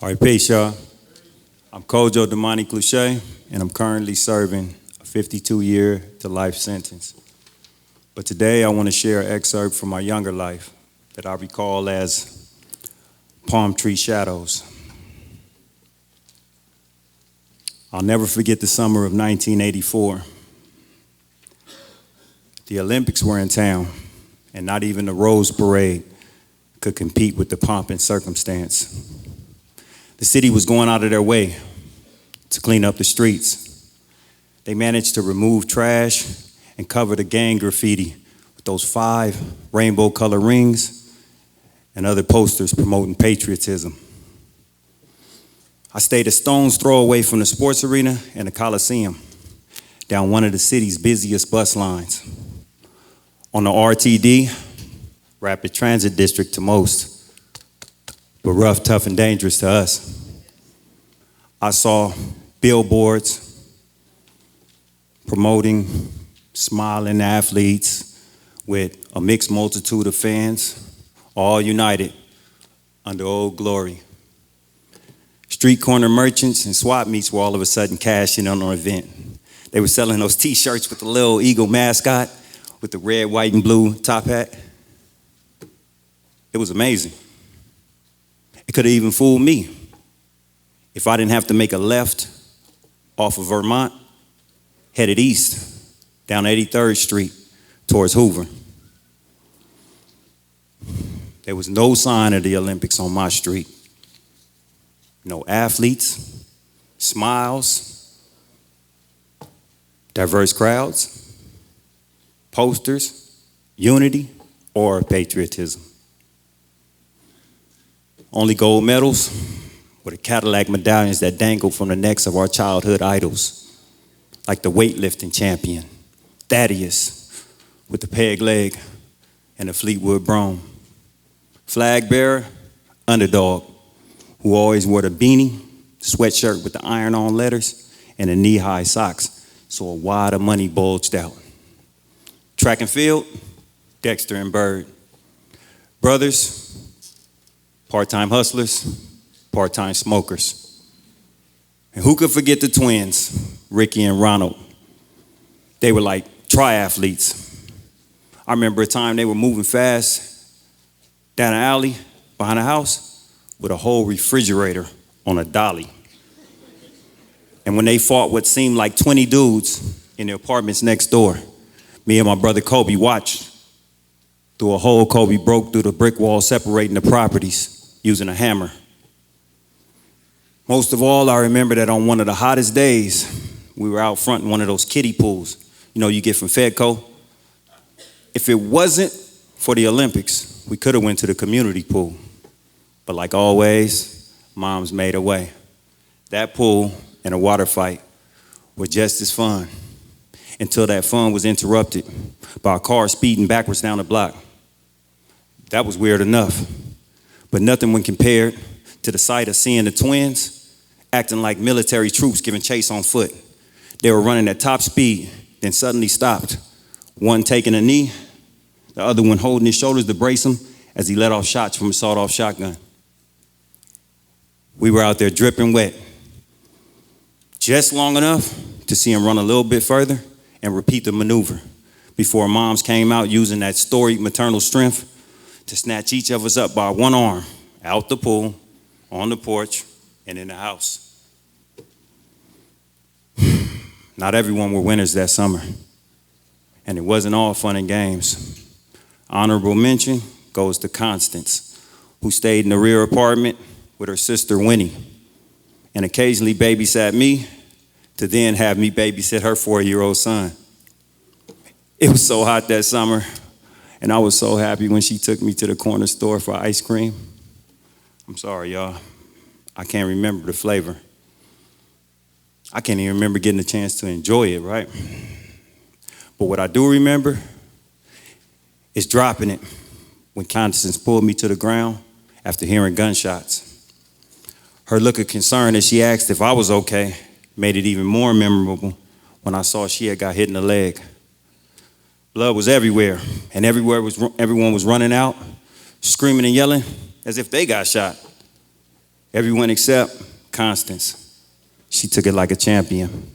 All right, peace, y'all. I'm Kojo Cluchette, and I'm currently serving a 52-year to life sentence. But today I want to share an excerpt from my younger life that I recall as palm tree shadows. I'll never forget the summer of 1984. The Olympics were in town, and not even the Rose Parade could compete with the pomp and circumstance. The city was going out of their way to clean up the streets. They managed to remove trash and cover the gang graffiti with those 5 rainbow color rings and other posters promoting patriotism. I stayed a stone's throw away from the sports arena and the Coliseum, down one of the city's busiest bus lines. On the RTD, rapid transit district to most, but rough, tough, and dangerous to us. I saw billboards promoting smiling athletes with a mixed multitude of fans, all united under Old Glory. Street corner merchants and swap meets were all of a sudden cashing in on an event. They were selling those t-shirts with the little eagle mascot with the red, white, and blue top hat. It was amazing. It could have even fooled me if I didn't have to make a left off of Vermont, headed east down 83rd Street towards Hoover. There was no sign of the Olympics on my street. No athletes, smiles, diverse crowds, posters, unity, or patriotism. Only gold medals were the Cadillac medallions that dangled from the necks of our childhood idols, like the weightlifting champion, Thaddeus, with the peg leg and the Fleetwood Brougham. Flag bearer, underdog, who always wore the beanie, sweatshirt with the iron-on letters, and the knee-high socks, so a wad of money bulged out. Track and field, Dexter and Bird. Brothers, part-time hustlers, part-time smokers. And who could forget the twins, Ricky and Ronald? They were like triathletes. I remember a time they were moving fast down an alley behind a house with a whole refrigerator on a dolly. And when they fought what seemed like 20 dudes in the apartments next door, me and my brother Kobe watched. Through a hole, Kobe broke through the brick wall separating the properties using a hammer. Most of all, I remember that on one of the hottest days, we were out front in one of those kiddie pools, you get from Fedco. If it wasn't for the Olympics, we could have went to the community pool. But like always, moms made a way. That pool and a water fight were just as fun until that fun was interrupted by a car speeding backwards down the block. That was weird enough, but nothing when compared to the sight of seeing the twins acting like military troops giving chase on foot. They were running at top speed, then suddenly stopped. One taking a knee, the other one holding his shoulders to brace him as he let off shots from a sawed-off shotgun. We were out there dripping wet, just long enough to see him run a little bit further and repeat the maneuver before moms came out using that storied maternal strength to snatch each of us up by one arm, out the pool, on the porch, and in the house. Not everyone were winners that summer, and it wasn't all fun and games. Honorable mention goes to Constance, who stayed in the rear apartment with her sister Winnie, and occasionally babysat me to then have me babysit her 4-year-old son. It was so hot that summer, and I was so happy when she took me to the corner store for ice cream. I'm sorry, y'all. I can't remember the flavor. I can't even remember getting a chance to enjoy it, right? But what I do remember is dropping it when Constance pulled me to the ground after hearing gunshots. Her look of concern as she asked if I was okay made it even more memorable when I saw she had got hit in the leg. Blood was everywhere, and everyone was running out, screaming and yelling as if they got shot. Everyone except Constance. She took it like a champion.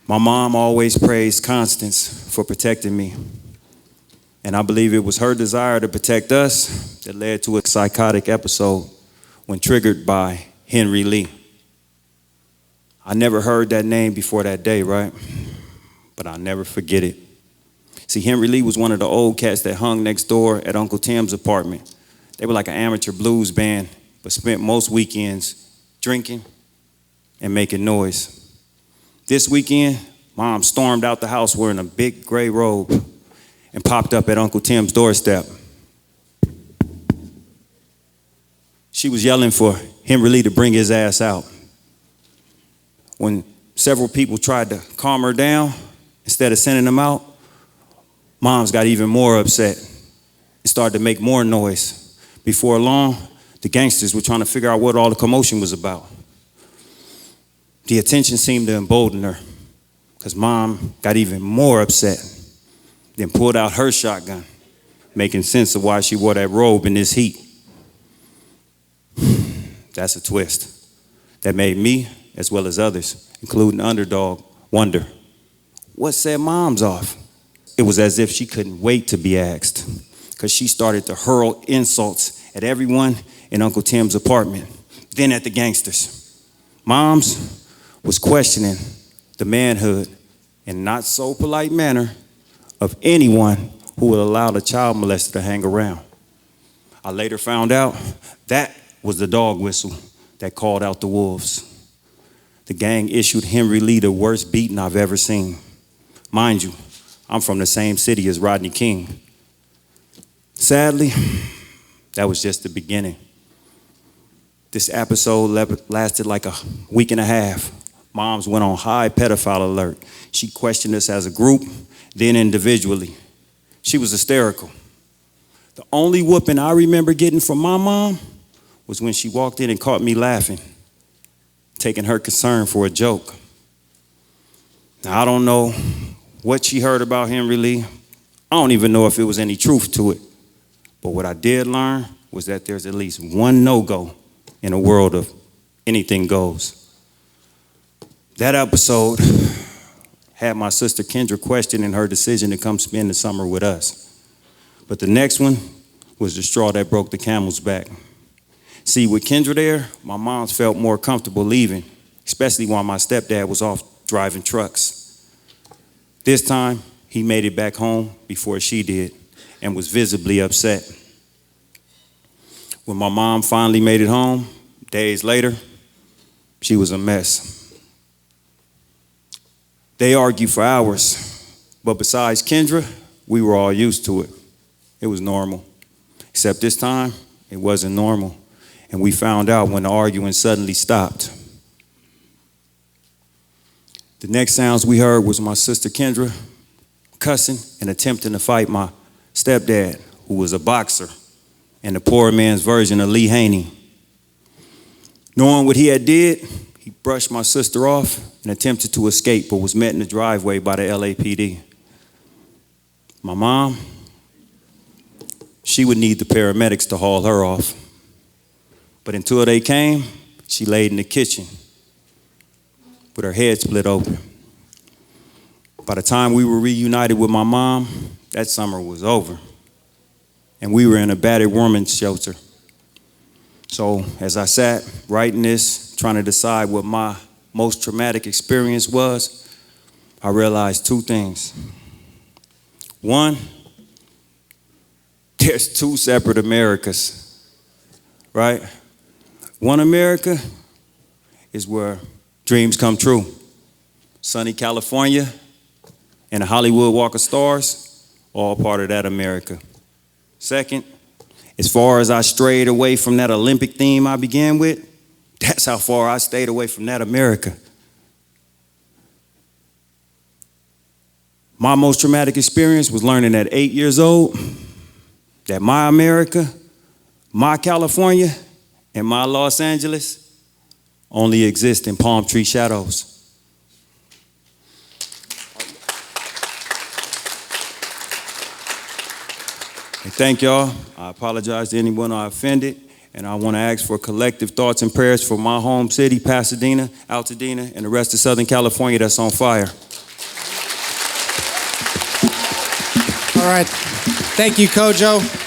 My mom always praised Constance for protecting me. And I believe it was her desire to protect us that led to a psychotic episode when triggered by Henry Lee. I never heard that name before that day, right? But I'll never forget it. See, Henry Lee was one of the old cats that hung next door at Uncle Tim's apartment. They were like an amateur blues band, but spent most weekends drinking and making noise. This weekend, Mom stormed out the house wearing a big gray robe and popped up at Uncle Tim's doorstep. She was yelling for Henry Lee to bring his ass out. When several people tried to calm her down, instead of sending him out, Moms got even more upset and started to make more noise. Before long, the gangsters were trying to figure out what all the commotion was about. The attention seemed to embolden her because Mom got even more upset, then pulled out her shotgun, making sense of why she wore that robe in this heat. That's a twist that made me, as well as others, including Underdog, wonder, what set Moms off? It was as if she couldn't wait to be asked, because she started to hurl insults at everyone in Uncle Tim's apartment, then at the gangsters. Moms was questioning the manhood in not so polite manner of anyone who would allow a child molester to hang around. I later found out that was the dog whistle that called out the wolves. The gang issued Henry Lee the worst beating I've ever seen. Mind you, I'm from the same city as Rodney King. Sadly, that was just the beginning. This episode lasted like a week and a half. Moms went on high pedophile alert. She questioned us as a group, then individually. She was hysterical. The only whooping I remember getting from my mom was when she walked in and caught me laughing, taking her concern for a joke. Now, I don't know what she heard about Henry Lee. I don't even know if it was any truth to it. But what I did learn was that there's at least one no-go in a world of anything goes. That episode had my sister Kendra questioning her decision to come spend the summer with us. But the next one was the straw that broke the camel's back. See, with Kendra there, my mom felt more comfortable leaving, especially while my stepdad was off driving trucks. This time, he made it back home before she did and was visibly upset. When my mom finally made it home, days later, she was a mess. They argued for hours, but besides Kendra, we were all used to it. It was normal. Except this time, it wasn't normal. And we found out when the arguing suddenly stopped. The next sounds we heard was my sister Kendra cussing and attempting to fight my stepdad, who was a boxer and the poor man's version of Lee Haney. Knowing what he had did, he brushed my sister off and attempted to escape, but was met in the driveway by the LAPD. My mom, she would need the paramedics to haul her off. But until they came, she laid in the kitchen with her head split open. By the time we were reunited with my mom, that summer was over. And we were in a battered woman's shelter. So as I sat writing this, trying to decide what my most traumatic experience was, I realized two things. One, there's two separate Americas, right? One America is where dreams come true. Sunny California and the Hollywood Walk of Stars, all part of that America. Second, as far as I strayed away from that Olympic theme I began with, that's how far I stayed away from that America. My most traumatic experience was learning at 8 years old that my America, my California, and my Los Angeles only exist in palm tree shadows. And thank y'all. I apologize to anyone I offended. And I want to ask for collective thoughts and prayers for my home city, Pasadena, Altadena, and the rest of Southern California that's on fire. All right. Thank you, Kojo.